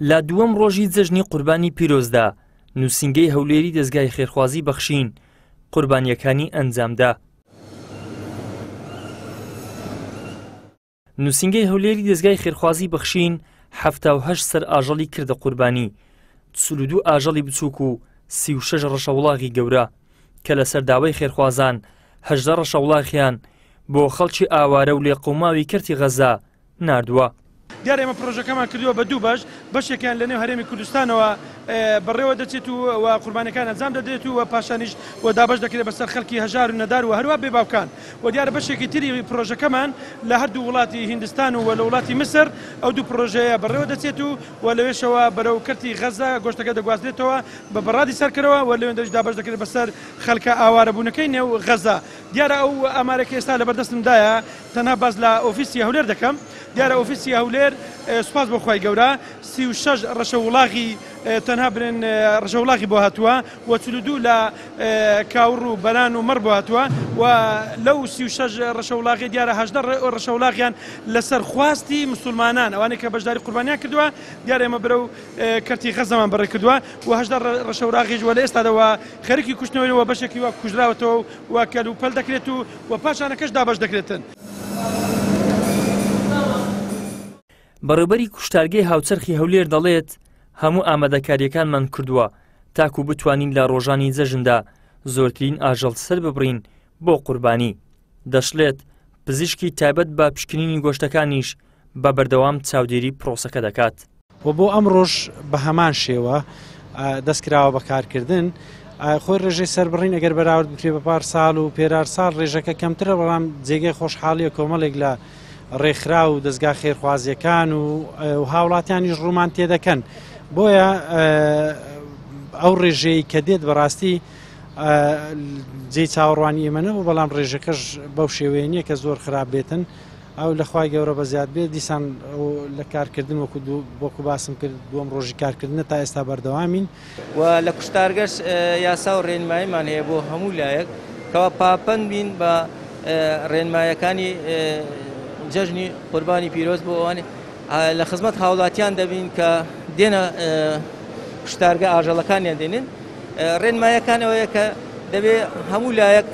لا دووەم ڕۆژی جەژنی قوربانی پیرۆزدا نووسینگەی هەولێری دەستگای خێرخوازی بەخشین قوربانیەکانی ئەنجامدا. نووسینگەی هەولێری دەستگای خێرخوازی بەخشین 78 سەر ئاژەڵی کردە قوربانی، 42 ئاژەڵی بچووک و 36 ڕەشەوڵاغی گەورە کە لەسەر داوای خێرخوازان 18 ڕەشەوڵاغیان بۆ خەڵکی ئاوارە و لێقوماوی کەرتی غەزا ناردووە. دیارە ئێمە پرۆژەکەمان کردووە بە دوو بەش، بەشێکیان لە نێو هەرێمی کوردستانەوە بەڕێوە دەچێت و قوربانەکان ئەنجام دەدرێت و پاشانیش و دابش دەکرێت بەسەر خەڵکی هەژار و نەدار و هەروە بێباوکان. و دیارە بەشێکی تری پرۆژەکەمان لە هەردوو وڵاتی هیندستان و لە وڵاتی مسر ئەو دوو پرۆژەیە بەڕێوە دەچێت و لەوێشەوە بەرەو کەرتی غەزا گۆشتەکە دەگوازرێتەوە بە بەڕادی سەرکەرەوە و لەوێندەش دابش دەکرێت بەسەر خەڵکە ئاوارەبوونەکەی نێو غەزا. دیارە ئەو ئامارێکی ئێستا لە بەردەستمدایە تەنها باز لە ئۆفیسی هەولێر دەکەم. دیارە ئۆفیسی هەولێر سوپاس بۆ خۆی گەورە 36 ڕەشەوڵاغی تەنها برن ڕەشەوڵاغی بۆ هاتووە و 42 لە کاوڕ و بەران و مەڕ بۆ هاتووە و لەو 36 ڕەشەوڵاغی دیارە 18 ڕەشەوڵاغیان لەسەر خواستی مسلمانان ئەوانەی کە بەشداری قوربانیان کردووە. دیارە ئێمە بەرەو کەرتی غەزامان بەڕێ کردووە و 18 ڕەشەوڵاغیش وە لە ئێستادەوە خەریکی کوشتنەوەیەوە بەشێکی وە کوژراوەتەوە و کەلوپەل دەکرێت و پاشانەکەش دابش دەکرێتن. بەڕێوەبەری کوشتارگەی هاوچەرخی هەولێر دەڵێت هەموو ئامادەکاریەکانمان کردووە تاکو بتوانین لە ڕۆژانی جەژندا زۆرترین ئاژەڵ سەر ببڕین بۆ قوربانی. دەشڵێت پزیشکی تایبەت بە پشکنینی گۆشتەکانیش بە بەردەوام چاودێری پرۆسەکە دەکات. و بۆ ئەم ڕۆژ بە هەمان شێوە دەستکراوە بەکارکردن خۆی ڕێژەی سەربڕین ئەگەر بەراورد بکرێت بە پار ساڵ و پێرار ساڵ ڕێژەکە کەمترە، بەڵام جێگەی خۆشحاڵیە کۆمەڵێک لە ڕێکخرا و دەستگا خێرخوازیەکان و هاوڵاتیانیش ڕوومان تێدەکەن. بۆیە ئەو ڕێژەی کە دێت بەڕاستی جێی چاوەڕوانی ئێمەنەوە، بەڵام ڕێژەکەش بەو شێوەیە نییە کە زۆر خراپ بێتن ئەو لەخوای گەورە بەزیاد بێت. دیسان لە کارکردن وەکو باسم کرد دووەم ڕۆژی کارکردنە تا ئێستا بەردەوامین و لە کوشتارگەش یاسا و ڕێنماییمان هەیە بۆ هەموو لایەک کەوا پاپەند بین بە ڕێنمایەکانی جەژنی قوربانی پیرۆز بۆ ئەوانێ لە خزمەت هاوڵاتیان دەبین کە دێنە کوشتارگە ئاژەڵەکانیان دێنن. ڕێنمایەکان ئەوەیە کە دەبێت هەموو لایەک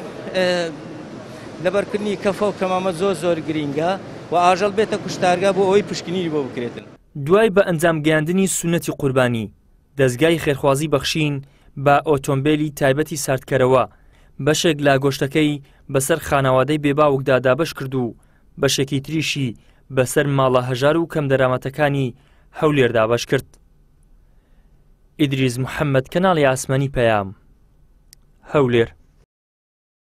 لەبەرکردنی کەفە و کەمامە زۆر گرینگە و ئاژەڵ بێتە کوشتارگە بۆ ئەوەی پشکنینی بۆ بکرێتن. دوای بە ئەنجام گەیاندنی سونەتی قوربانی دەستگای خێرخوازی بەخشین بە ئۆتۆمبیلی تایبەتی ساردکەرەوە بەشێک لە گۆشتەکەی بەسەر خانەوادەی بێباوکدا دابش کرد و بەشێکی تریشی بەسەر ماڵە هەژار و کەم دەرامەتەکانی هەولێر دابش کرد. ئیدریس محەممەد، کەناڵی ئاسمانی پەیام، هەولێر.